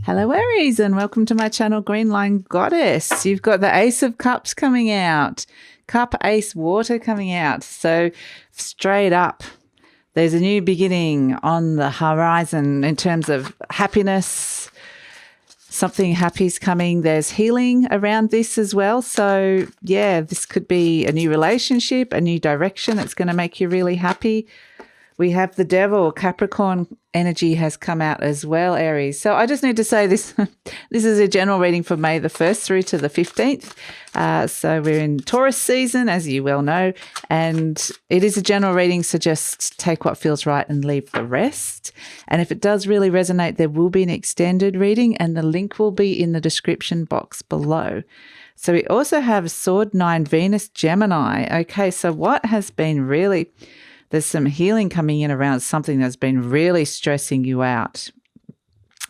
Hello Aries and welcome to my channel GreenLion Goddess. You've got the Ace of Cups coming out, Cup Ace Water coming out. So straight up, there's a new beginning on the horizon in terms of happiness. Something happy's coming. There's healing around this as well. So yeah, this could be a new relationship, a new direction that's going to make you really happy. We have the Devil, Capricorn energy has come out as well, Aries. So I just need to say this, this is a general reading for May the 1st through to the 15th. So we're in Taurus season, as you well know, and it is a general reading, so just take what feels right and leave the rest. And if it does really resonate, there will be an extended reading and the link will be in the description box below. So we also have Sword 9 Venus Gemini. Okay, so what has been really... There's some healing coming in around something that's been really stressing you out,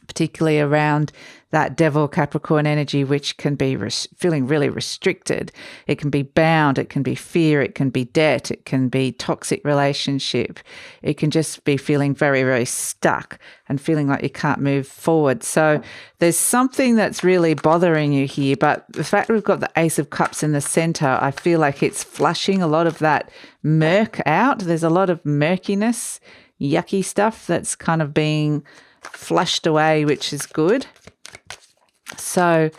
particularly around that Devil Capricorn energy, which can be feeling really restricted. It can be bound. It can be fear. It can be debt. It can be toxic relationship. It can just be feeling very, very stuck and feeling like you can't move forward. So there's something that's really bothering you here. But the fact that we've got the Ace of Cups in the center, I feel like it's flushing a lot of that murk out. There's a lot of murkiness, yucky stuff that's kind of being flushed away, which is good. So,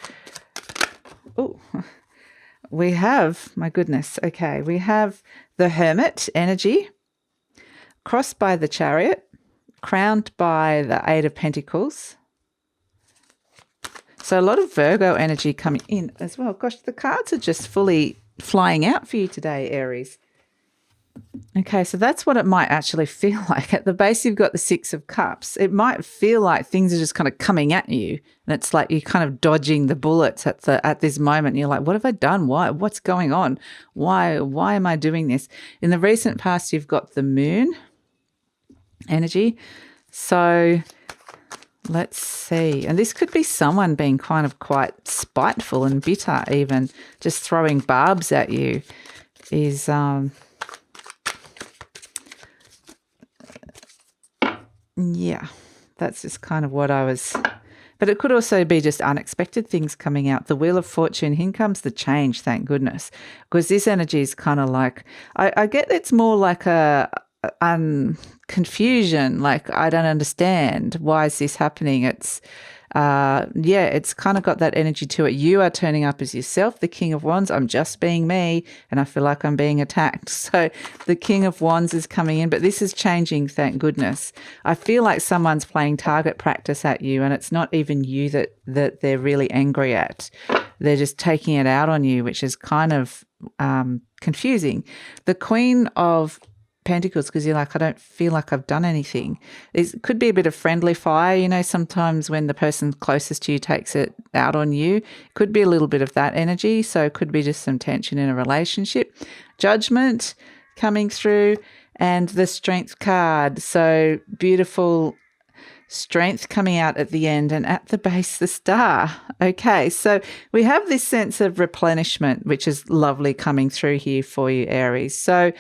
we have, my goodness, okay, we have the Hermit energy, crossed by the Chariot, crowned by the Eight of Pentacles. So a lot of Virgo energy coming in as well. Gosh, the cards are just fully flying out for you today, Aries. Okay, so that's what it might actually feel like. At the base, you've got the Six of Cups. It might feel like things are just kind of coming at you, and it's like you're kind of dodging the bullets at this moment. And you're like, what have I done? What's going on? Why am I doing this? In the recent past, you've got the Moon energy. So let's see. And this could be someone being kind of quite spiteful and bitter, even just throwing barbs at you is... Yeah, that's just kind of what I was... But it could also be just unexpected things coming out. The Wheel of Fortune, here comes the change, thank goodness. Because this energy is kind of like... I get it's more like a confusion, like I don't understand. Why is this happening? It's... yeah, it's kind of got that energy to it. You are turning up as yourself, the King of Wands. I'm just being me, and I feel like I'm being attacked. So the King of Wands is coming in, but this is changing, thank goodness. I feel like someone's playing target practice at you, and it's not even you that they're really angry at. They're just taking it out on you, which is kind of confusing. The Queen of Pentacles, because you're like, I don't feel like I've done anything. It could be a bit of friendly fire. You know, sometimes when the person closest to you takes it out on you, it could be a little bit of that energy. So it could be just some tension in a relationship. Judgment coming through, and the Strength card. So beautiful Strength coming out at the end, and at the base, the Star. Okay, so we have this sense of replenishment, which is lovely coming through here for you, Aries. So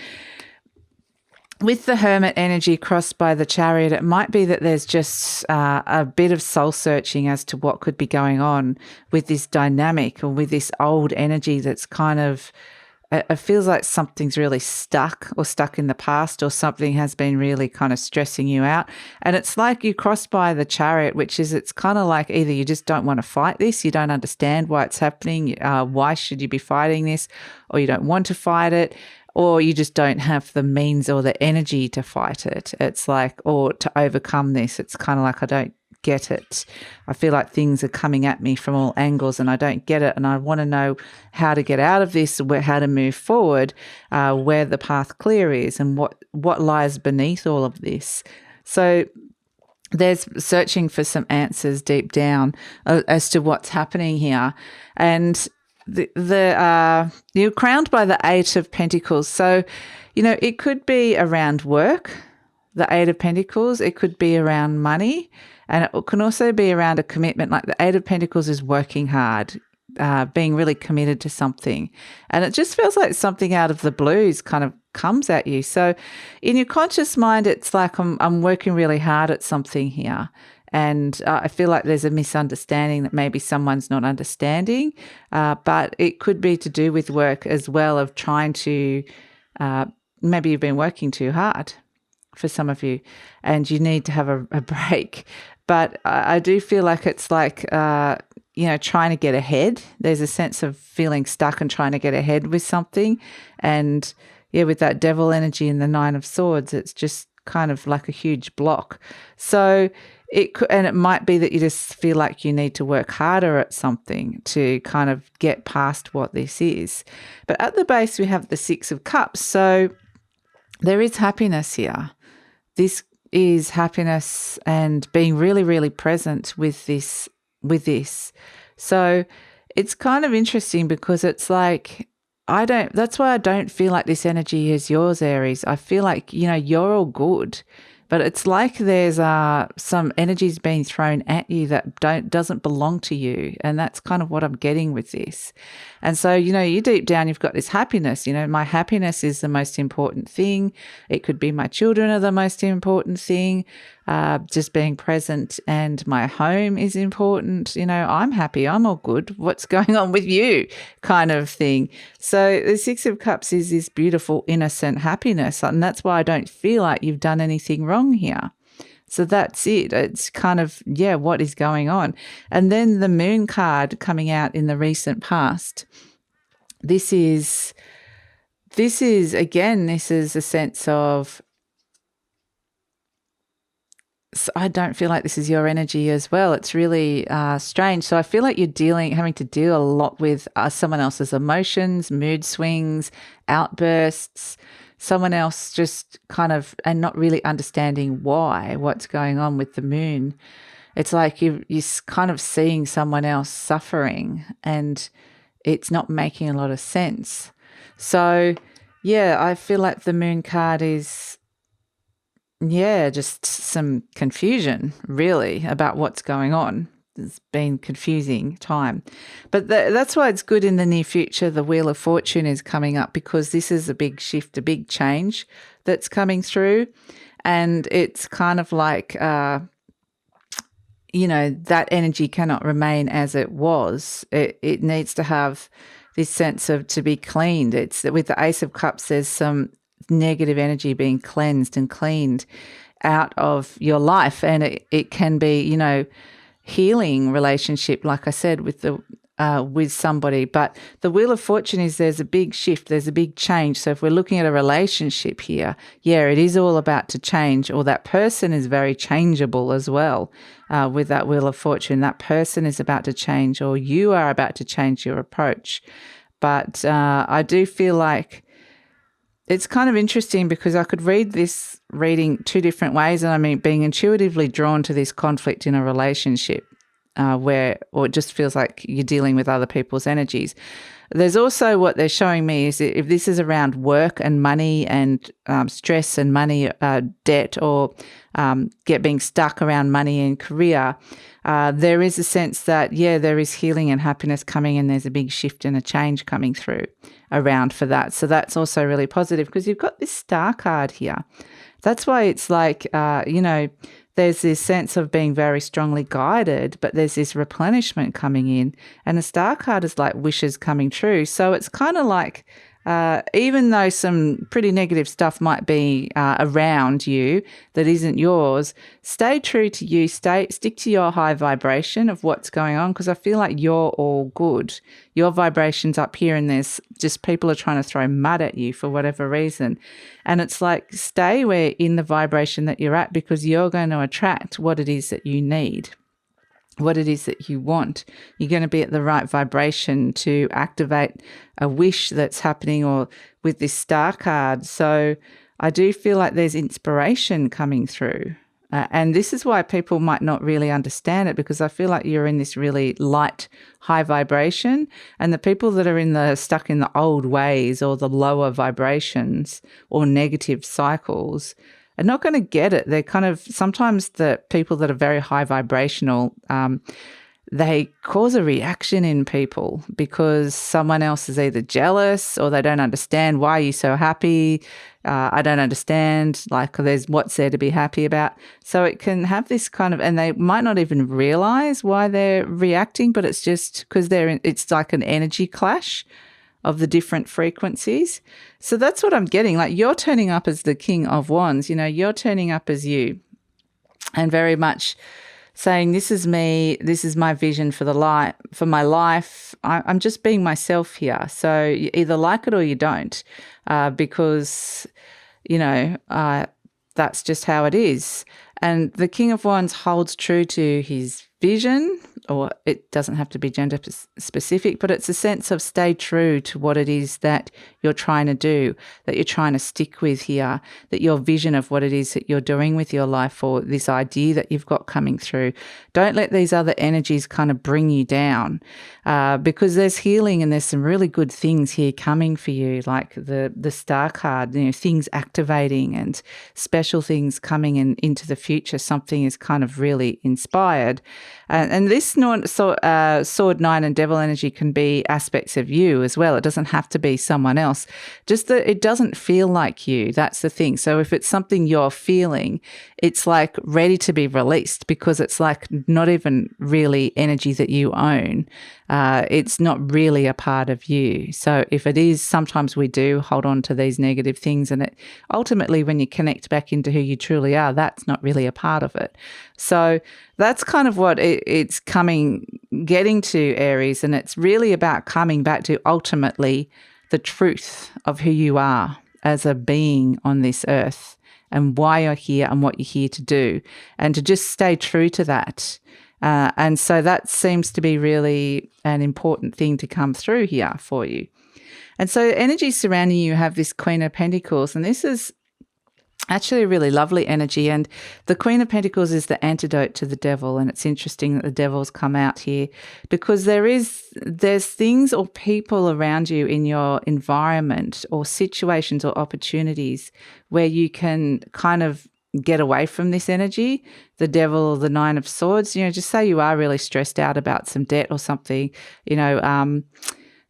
with the Hermit energy crossed by the Chariot, it might be that there's just a bit of soul searching as to what could be going on with this dynamic or with this old energy that's kind of, it feels like something's really stuck in the past, or something has been really kind of stressing you out. And it's like you crossed by the Chariot, which is, it's kind of like either you just don't want to fight this, you don't understand why it's happening, why should you be fighting this, or you don't want to fight it, or you just don't have the means or the energy to fight it. It's like, or to overcome this. It's kind of like, I don't get it. I feel like things are coming at me from all angles and I don't get it. And I want to know how to get out of this, how to move forward, where the path clear is, and what lies beneath all of this. So there's searching for some answers deep down as to what's happening here. And you're crowned by the Eight of Pentacles. So, you know, it could be around work, the Eight of Pentacles. It could be around money, and it can also be around a commitment. Like the Eight of Pentacles is working hard, being really committed to something. And it just feels like something out of the blues kind of comes at you. So in your conscious mind, it's like I'm working really hard at something here. And I feel like there's a misunderstanding that maybe someone's not understanding, but it could be to do with work as well, of trying to, maybe you've been working too hard for some of you and you need to have a break. But I do feel like it's like, trying to get ahead. There's a sense of feeling stuck and trying to get ahead with something. And yeah, with that devil energy and the 9 of Swords, it's just kind of like a huge block. So it might be that you just feel like you need to work harder at something to kind of get past what this is. But at the base, we have the 6 of Cups. So there is happiness here. This is happiness and being really, really present with this. So it's kind of interesting because it's like, that's why I don't feel like this energy is yours, Aries. I feel like, you're all good, but it's like there's some energies being thrown at you that doesn't belong to you. And that's kind of what I'm getting with this. And so, you deep down, you've got this happiness, my happiness is the most important thing. It could be my children are the most important thing. Just being present, and my home is important. I'm happy. I'm all good. What's going on with you kind of thing. So the 6 of Cups is this beautiful, innocent happiness. And that's why I don't feel like you've done anything wrong here. So that's it. It's kind of, what is going on? And then the Moon card coming out in the recent past. This is a sense of, so I don't feel like this is your energy as well. It's really strange. So I feel like you're having to deal a lot with someone else's emotions, mood swings, outbursts, someone else just kind of, and not really understanding what's going on with the Moon. It's like you're kind of seeing someone else suffering and it's not making a lot of sense. So I feel like the Moon card is, just some confusion really about what's going on. It's been confusing time. But that's why it's good in the near future. The Wheel of Fortune is coming up because this is a big shift, a big change that's coming through. And it's kind of like, that energy cannot remain as it was. It needs to have this sense of to be cleaned. It's with the Ace of Cups, there's some negative energy being cleansed and cleaned out of your life. And it can be, healing relationship, like I said, with somebody. But the Wheel of Fortune is there's a big shift, there's a big change. So if we're looking at a relationship here, it is all about to change, or that person is very changeable as well. With that Wheel of Fortune, that person is about to change, or you are about to change your approach. But I do feel like it's kind of interesting because I could read this reading 2 different ways. And I mean, being intuitively drawn to this conflict in a relationship or it just feels like you're dealing with other people's energies. There's also what they're showing me is if this is around work and money and stress and money, debt, or being stuck around money and career, there is a sense that, there is healing and happiness coming, and there's a big shift and a change coming through around for that. So that's also really positive because you've got this Star card here. That's why it's like, there's this sense of being very strongly guided, but there's this replenishment coming in, and the Star card is like wishes coming true. So it's kind of like, even though some pretty negative stuff might be around you that isn't yours, stay true to you, stick to your high vibration of what's going on, because I feel like you're all good. Your vibration's up here and there's just people are trying to throw mud at you for whatever reason. And it's like stay in the vibration that you're at, because you're going to attract what it is that you need, what it is that you want. You're going to be at the right vibration to activate a wish that's happening, or with this Star card. So I do feel like there's inspiration coming through. And this is why people might not really understand it, because I feel like you're in this really light, high vibration, and the people that are stuck in the old ways or the lower vibrations or negative cycles are not going to get it. They're kind of, sometimes the people that are very high vibrational, they cause a reaction in people because someone else is either jealous or they don't understand why you're so happy. I don't understand, like there's what's there to be happy about. So it can have this kind of, and they might not even realize why they're reacting, but it's just because it's like an energy clash of the different frequencies. So that's what I'm getting. Like you're turning up as the King of Wands, you're turning up as you and very much saying, this is me, this is my vision for my life. I'm just being myself here. So you either like it or you don't, because, that's just how it is. And the King of Wands holds true to his vision, or it doesn't have to be gender specific, but it's a sense of stay true to what it is that you're trying to do, that you're trying to stick with here, that your vision of what it is that you're doing with your life or this idea that you've got coming through. Don't let these other energies kind of bring you down, because there's healing and there's some really good things here coming for you, like the Star card, things activating and special things coming into the future. Something is kind of really inspired. And this Sword 9 and Devil energy can be aspects of you as well. It doesn't have to be someone else. Just that it doesn't feel like you. That's the thing. So if it's something you're feeling, it's like ready to be released because it's like not even really energy that you own. It's not really a part of you. So if it is, sometimes we do hold on to these negative things, and it ultimately, when you connect back into who you truly are, that's not really a part of it. So that's kind of what it's getting to, Aries, and it's really about coming back to ultimately the truth of who you are as a being on this earth and why you're here and what you're here to do, and to just stay true to that. And so that seems to be really an important thing to come through here for you. And so energy surrounding you have this Queen of Pentacles, and this is actually a really lovely energy. And the Queen of Pentacles is the antidote to the Devil. And it's interesting that the Devil's come out here because there's things or people around you in your environment or situations or opportunities where you can kind of get away from this energy, the Devil or the Nine of Swords. Just say you are really stressed out about some debt or something,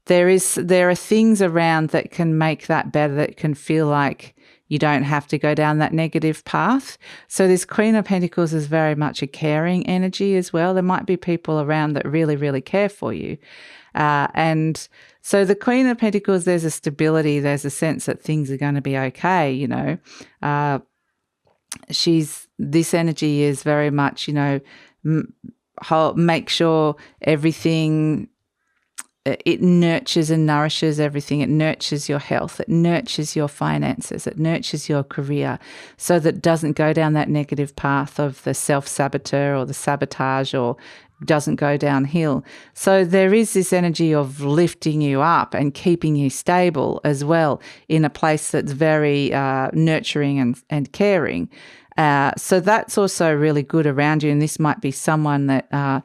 there are things around that can make that better, that can feel like you don't have to go down that negative path. So this Queen of Pentacles is very much a caring energy as well. There might be people around that really, really care for you. And so the Queen of Pentacles, there's a stability, there's a sense that things are going to be okay, this energy is very much, make sure everything, it nurtures and nourishes everything. It nurtures your health. It nurtures your finances. It nurtures your career so that it doesn't go down that negative path of the self-saboteur or the sabotage, or doesn't go downhill. So there is this energy of lifting you up and keeping you stable as well in a place that's very nurturing and caring. So that's also really good around you. And this might be someone that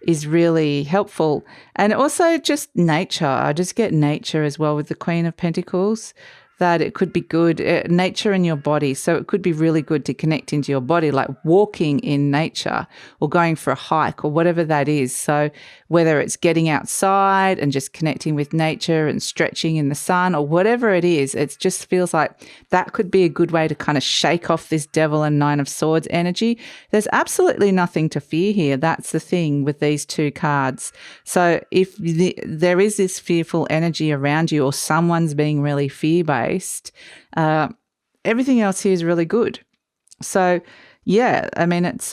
is really helpful. And also just nature. I just get nature as well with the Queen of Pentacles, that it could be good, nature in your body. So it could be really good to connect into your body, like walking in nature or going for a hike or whatever that is. So whether it's getting outside and just connecting with nature and stretching in the sun or whatever it is, it just feels like that could be a good way to kind of shake off this Devil and Nine of Swords energy. There's absolutely nothing to fear here. That's the thing with these two cards. So if there is this fearful energy around you, or someone's being really fear-based, everything else here is really good. So yeah, I mean, that's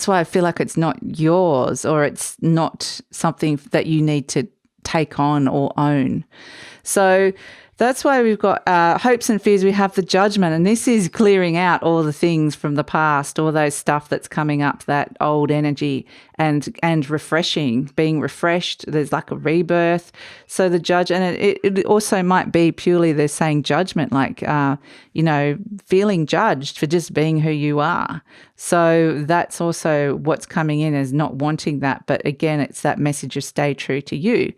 why I feel like it's not yours, or it's not something that you need to take on or own. So that's why we've got hopes and fears. We have the Judgment, and this is clearing out all the things from the past, all those stuff that's coming up, that old energy, and refreshing, being refreshed. There's like a rebirth. So the Judge, and it also might be purely they're saying judgment, like, feeling judged for just being who you are. So that's also what's coming in, as not wanting that. But again, it's that message of stay true to you.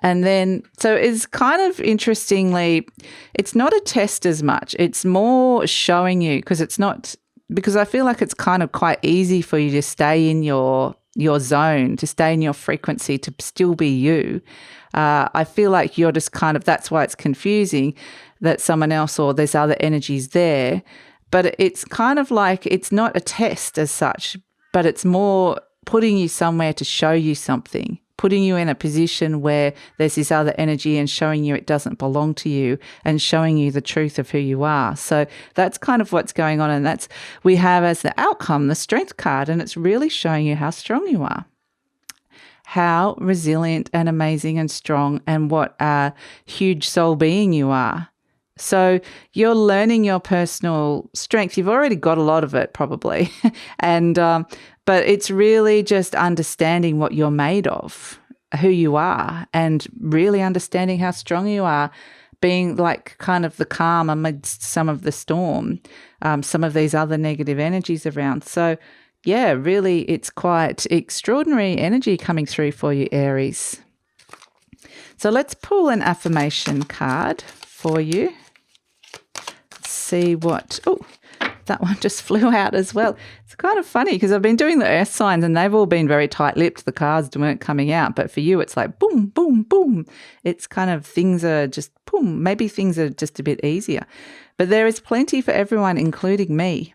And then, so it's kind of interestingly, it's not a test as much. It's more showing you, because it's not because I feel like it's kind of quite easy for you to stay in your zone, to stay in your frequency, to still be you. I feel like you're just kind of, that's why it's confusing that someone else or there's other energies there. But it's kind of like, it's not a test as such, but it's more putting you somewhere to show you something, putting you in a position where there's this other energy and showing you it doesn't belong to you and showing you the truth of who you are. So that's kind of what's going on. And that's, we have as the outcome, the strength card, and it's really showing you how strong you are, how resilient and amazing and strong, and what a huge soul being you are. So you're learning your personal strength. You've already got a lot of it probably. But it's really just understanding what you're made of, who you are, and really understanding how strong you are, being like kind of the calm amidst some of the storm, some of these other negative energies around. So yeah, really it's quite extraordinary energy coming through for you, Aries. So let's pull an affirmation card for you. See what, oh, that one just flew out as well. It's kind of funny because I've been doing the earth signs and they've all been very tight-lipped. The cards weren't coming out. But for you, it's like boom, boom, boom. It's kind of things are just boom. Maybe things are just a bit easier. But there is plenty for everyone, including me.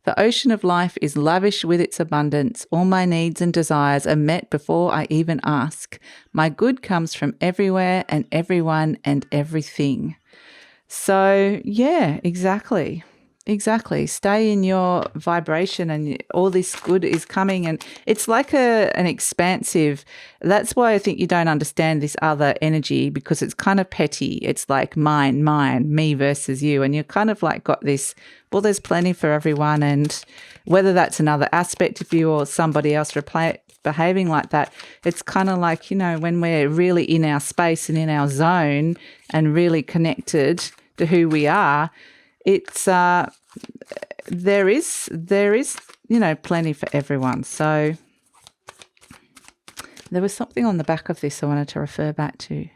The ocean of life is lavish with its abundance. All my needs and desires are met before I even ask. My good comes from everywhere and everyone and everything. So, yeah, exactly. Exactly. Stay in your vibration and all this good is coming. And it's like an expansive, that's why I think you don't understand this other energy, because it's kind of petty. It's like mine, me versus you. And you're kind of like got this, well, there's plenty for everyone. And whether that's another aspect of you or somebody else behaving like that, it's kind of like, you know, when we're really in our space and in our zone and really connected to who we are, it's there is you know, plenty for everyone. So there was something on the back of this I wanted to refer back to.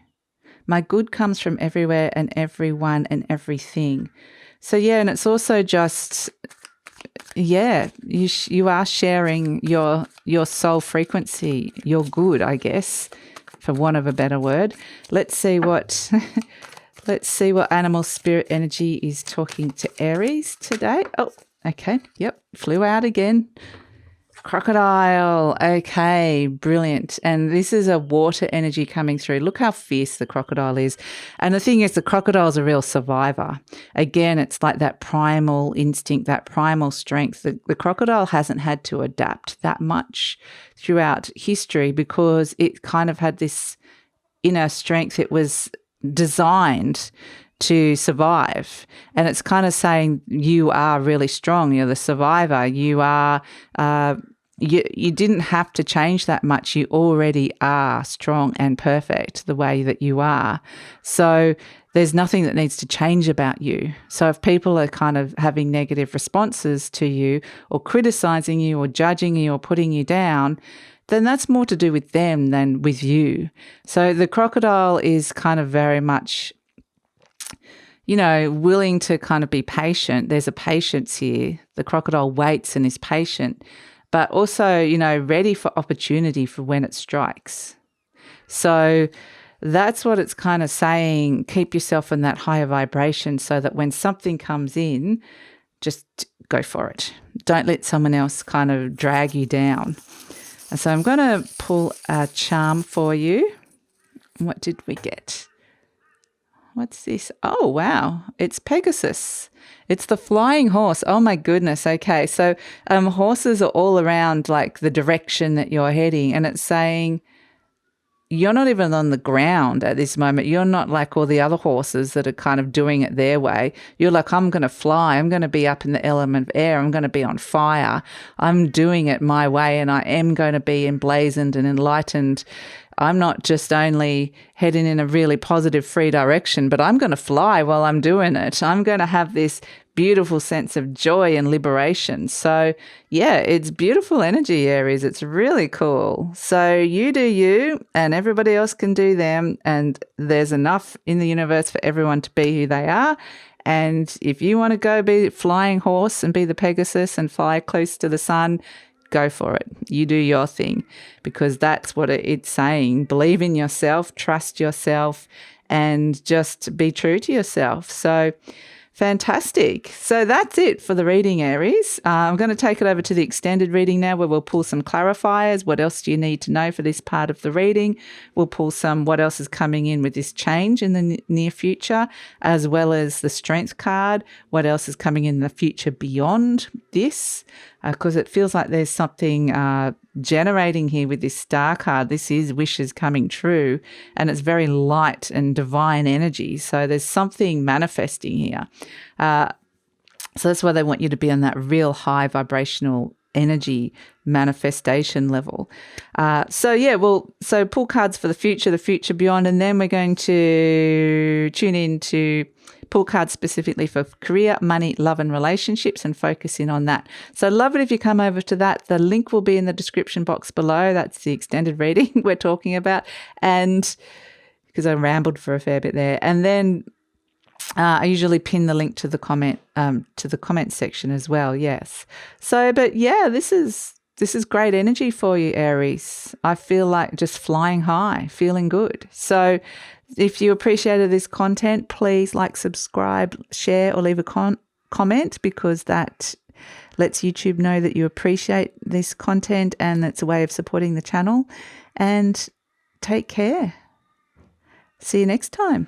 My good comes from everywhere and everyone and everything. So yeah, and it's also just, yeah, you are sharing your soul frequency, your good, I guess, for want of a better word. Let's see what animal spirit energy is talking to Aries today. Oh, okay. Yep. Flew out again. Crocodile. Okay. Brilliant. And this is a water energy coming through. Look how fierce the crocodile is. And the thing is, the crocodile's a real survivor. Again, it's like that primal instinct, that primal strength. The crocodile hasn't had to adapt that much throughout history because it kind of had this inner strength. It was designed to survive, and it's kind of saying you are really strong, you're the survivor, you are you didn't have to change that much, you already are strong and perfect the way that you are. So there's nothing that needs to change about you. So if people are kind of having negative responses to you or criticizing you or judging you or putting you down, then that's more to do with them than with you. So the crocodile is kind of very much, you know, willing to kind of be patient. There's a patience here. The crocodile waits and is patient, but also, you know, ready for opportunity for when it strikes. So that's what it's kind of saying. Keep yourself in that higher vibration so that when something comes in, just go for it. Don't let someone else kind of drag you down. And so I'm going to pull a charm for you. What did we get? What's this? Oh, wow. It's Pegasus. It's the flying horse. Oh, my goodness. Okay. So horses are all around like the direction that you're heading. And it's saying you're not even on the ground at this moment. You're not like all the other horses that are kind of doing it their way. You're like, I'm going to fly. I'm going to be up in the element of air. I'm going to be on fire. I'm doing it my way, and I am going to be emblazoned and enlightened. I'm not just only heading in a really positive, free direction, but I'm going to fly while I'm doing it. I'm going to have this beautiful sense of joy and liberation. So yeah, it's beautiful energy, Aries. It's really cool. So you do you and everybody else can do them. And there's enough in the universe for everyone to be who they are. And if you want to go be a flying horse and be the Pegasus and fly close to the sun, go for it. You do your thing, because that's what it's saying. Believe in yourself, trust yourself, and just be true to yourself. So fantastic. So that's it for the reading, Aries. I'm going to take it over to the extended reading now, where we'll pull some clarifiers. What else do you need to know for this part of the reading? We'll pull some what else is coming in with this change in the near future, as well as the strength card. What else is coming in the future beyond this? Because it feels like there's something generating here with this star card. This is wishes coming true, and it's very light and divine energy. So there's something manifesting here. So that's why they want you to be on that real high vibrational energy manifestation level. So pull cards for the future beyond, and then we're going to tune in to pull cards specifically for career, money, love and relationships, and focus in on that. So I'd love it if you come over to that. The link will be in the description box below. That's the extended reading we're talking about, and because I rambled for a fair bit there. And then I usually pin the link to the comment section as well. Yes. So, but yeah, this is great energy for you, Aries. I feel like just flying high, feeling good. So if you appreciated this content, please like, subscribe, share, or leave a comment, because that lets YouTube know that you appreciate this content, and that's a way of supporting the channel. And take care. See you next time.